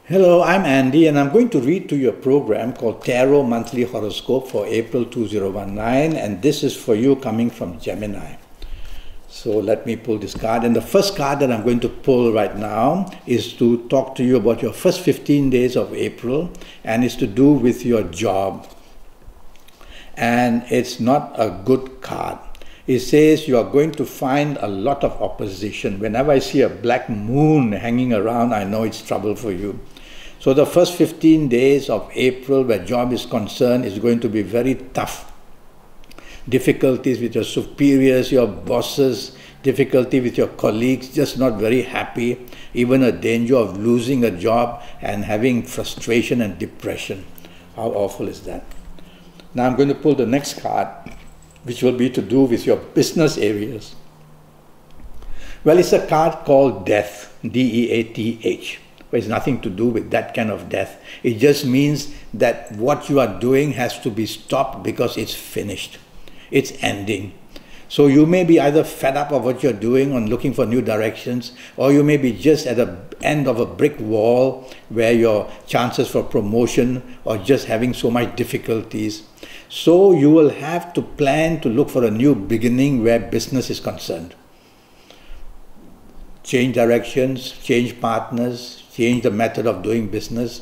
Hello, I'm Andy and I'm going to read to you a program called Tarot Monthly Horoscope for April 2019, and this is for you coming from Gemini. So let me pull this card, and the first card that I'm going to pull right now is to talk to you about your first 15 days of April, and it's to do with your job. And it's not a good card. It says you are going to find a lot of opposition. Whenever I see a black moon hanging around, I know it's trouble for you. So the first 15 days of April where job is concerned is going to be very tough. Difficulties with your superiors, your bosses, difficulty with your colleagues, just not very happy, even a danger of losing a job and having frustration and depression. How awful is that? Now I'm going to pull the next card, which will be to do with your business areas. Well, it's a card called Death, D-E-A-T-H. But it's nothing to do with that kind of death. It just means that what you are doing has to be stopped because it's finished. It's ending. So you may be either fed up of what you're doing and looking for new directions, or you may be just at the end of a brick wall where your chances for promotion are just having so much difficulties. So you will have to plan to look for a new beginning where business is concerned. Change directions, change partners, change the method of doing business.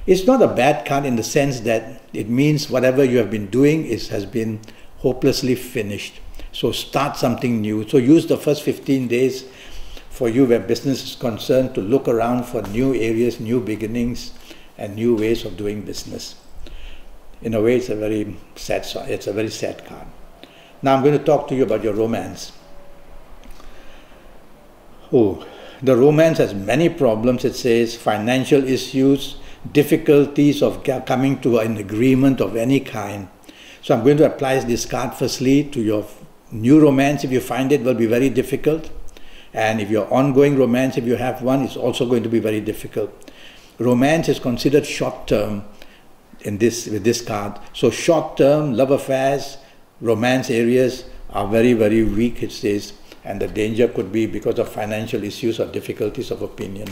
It's not a bad card in the sense that it means whatever you have been doing has been hopelessly finished. So start something new. So use the first 15 days for you where business is concerned to look around for new areas, new beginnings, and new ways of doing business. In a way, it's a very sad card. Now I'm going to talk to you about your romance. Oh, the romance has many problems. It says financial issues, difficulties of coming to an agreement of any kind. So I'm going to apply this card firstly to your new romance. If you find it will be very difficult. And if your ongoing romance, if you have one, it's also going to be very difficult. Romance is considered short-term with this card. So short-term love affairs, romance areas are very, very weak, it says. And the danger could be because of financial issues or difficulties of opinion.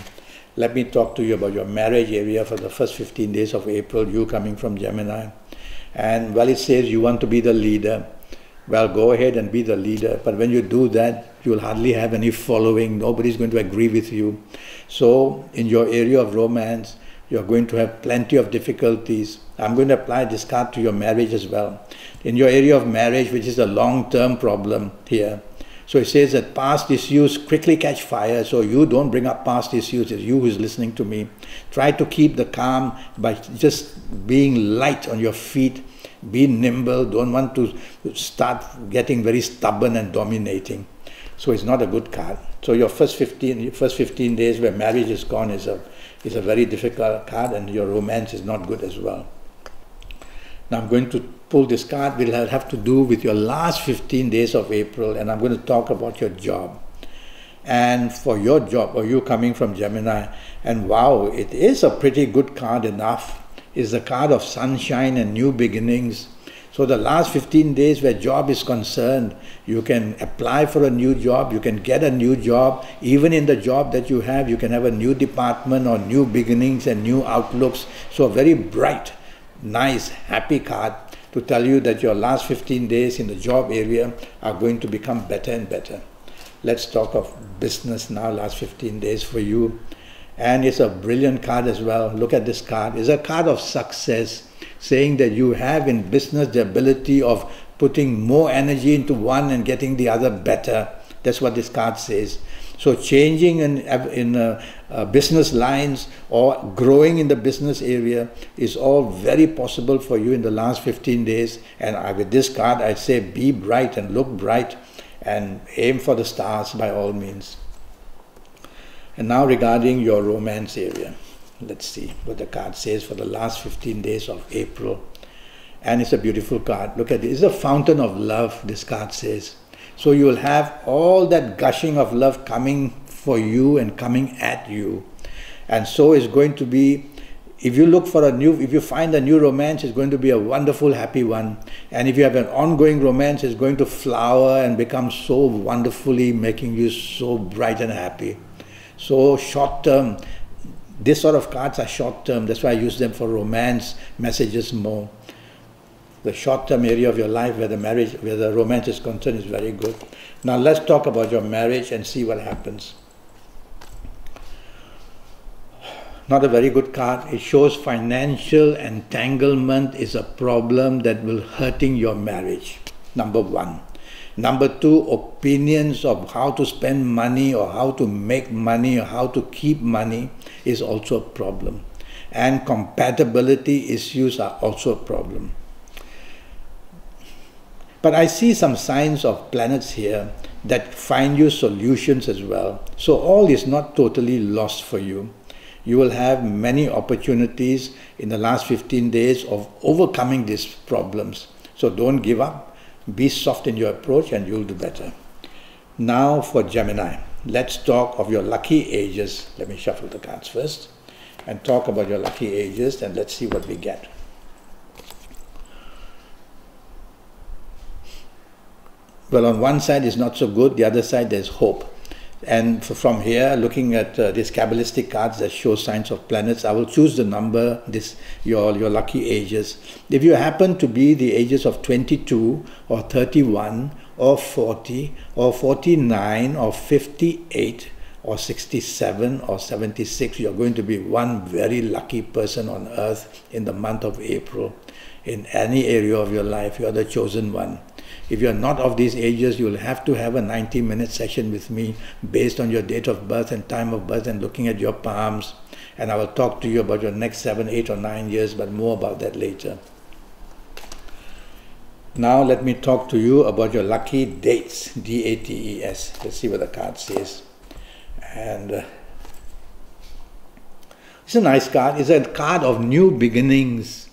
Let me talk to you about your marriage area for the first 15 days of April, you coming from Gemini. And well, it says you want to be the leader. Well, go ahead and be the leader. But when you do that, you'll hardly have any following. Nobody's going to agree with you. So in your area of romance, you're going to have plenty of difficulties. I'm going to apply this card to your marriage as well. In your area of marriage, which is a long-term problem here, so it says that past issues quickly catch fire, so you don't bring up past issues. It's you who's listening to me. Try to keep the calm by just being light on your feet, be nimble, don't want to start getting very stubborn and dominating. So it's not a good card. So your first 15 days where marriage is gone is a very difficult card, and your romance is not good as well. Now I'm going to pull this card. Will have to do with your last 15 days of April, and I'm going to talk about your job. And for your job, or you coming from Gemini, and wow, it is a pretty good card enough. It's the card of sunshine and new beginnings. So the last 15 days where job is concerned, you can apply for a new job, you can get a new job. Even in the job that you have a new department or new beginnings and new outlooks. So a very bright, nice, happy card to tell you that your last 15 days in the job area are going to become better and better. Let's talk of business now, last 15 days for you. And it's a brilliant card as well. Look at this card. It's a card of success, saying that you have in business the ability of putting more energy into one and getting the other better. That's what this card says. So changing in business lines or growing in the business area is all very possible for you in the last 15 days. And with this card, I'd say be bright and look bright and aim for the stars by all means. And now regarding your romance area, let's see what the card says for the last 15 days of April. And it's a beautiful card. Look at it. It's a fountain of love, this card says. So you will have all that gushing of love coming for you and coming at you. And so it's going to be, if you find a new romance, it's going to be a wonderful, happy one. And if you have an ongoing romance, it's going to flower and become so wonderfully, making you so bright and happy. So short term, This sort of cards are short-term. That's why I use them for romance messages more. The short-term area of your life where the romance is concerned is very good. Now let's talk about your marriage and see what happens. Not a very good card. It shows financial entanglement is a problem that will hurting your marriage. Number one. Number two, opinions of how to spend money or how to make money or how to keep money is also a problem. And compatibility issues are also a problem. But I see some signs of planets here that find you solutions as well. So all is not totally lost for you. You will have many opportunities in the last 15 days of overcoming these problems. So don't give up. Be soft in your approach and you'll do better. Now for Gemini. Let's talk of your lucky ages. Let me shuffle the cards first and talk about your lucky ages, and let's see what we get. Well, on one side is not so good, the other side there's hope. And from here, looking at these Kabbalistic cards that show signs of planets, I will choose the number, your lucky ages. If you happen to be the ages of 22 or 31 or 40 or 49 or 58 or 67 or 76, you're going to be one very lucky person on earth in the month of April. In any area of your life, you're the chosen one. If you're not of these ages, you'll have to have a 90-minute session with me based on your date of birth and time of birth and looking at your palms. And I will talk to you about your next 7, 8 or 9 years, but more about that later. Now let me talk to you about your lucky dates, D-A-T-E-S. Let's see what the card says. And it's a nice card. It's a card of new beginnings.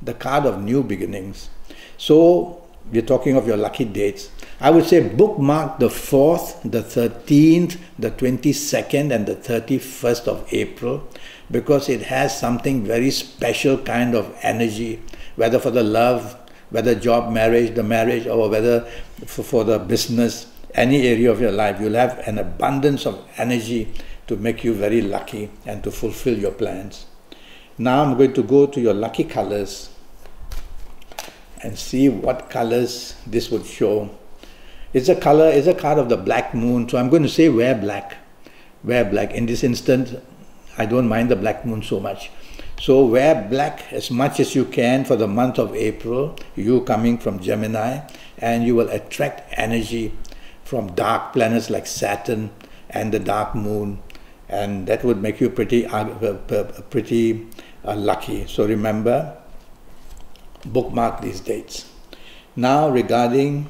The card of new beginnings. So we're talking of your lucky dates. I would say bookmark the 4th, the 13th, the 22nd and the 31st of April, because it has something very special kind of energy, whether for the love, whether job, marriage, the marriage, or whether for the business, any area of your life. You'll have an abundance of energy to make you very lucky and to fulfill your plans. Now I'm going to go to your lucky colors and see what colors this would show. It's a card of the black moon, so I'm going to say wear black. Wear black. In this instant, I don't mind the black moon so much. So wear black as much as you can for the month of April, you coming from Gemini, and you will attract energy from dark planets like Saturn and the dark moon, and that would make you pretty lucky. So remember, bookmark these dates. Now regarding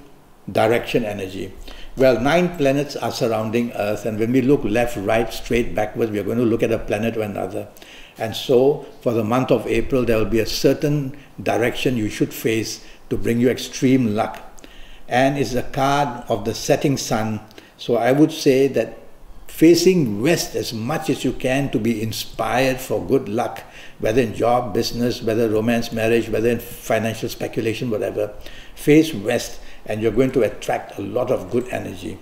direction energy. Well, 9 planets are surrounding Earth, and when we look left, right, straight, backwards, we are going to look at a planet or another. And so for the month of April, there will be a certain direction you should face to bring you extreme luck. And it's a card of the setting sun. So I would say that facing west as much as you can to be inspired for good luck, whether in job, business, whether romance, marriage, whether in financial speculation, whatever. Face west and you're going to attract a lot of good energy.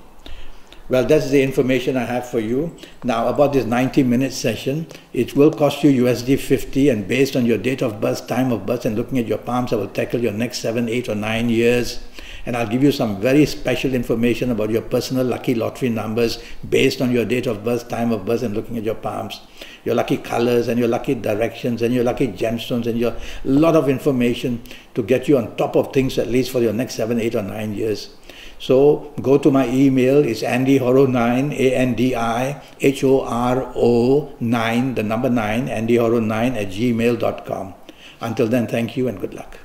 Well, that's the information I have for you. Now about this 90-minute session, it will cost you USD 50, and based on your date of birth, time of birth and looking at your palms, I will tackle your next 7, 8 or 9 years. And I'll give you some very special information about your personal lucky lottery numbers based on your date of birth, time of birth and looking at your palms. Your lucky colors and your lucky directions and your lucky gemstones and your lot of information to get you on top of things at least for your next 7, 8 or 9 years. So go to my email, it's andyhoro9, ANDIHORO9, the number 9, andyhoro9 @gmail.com. Until then, thank you and good luck.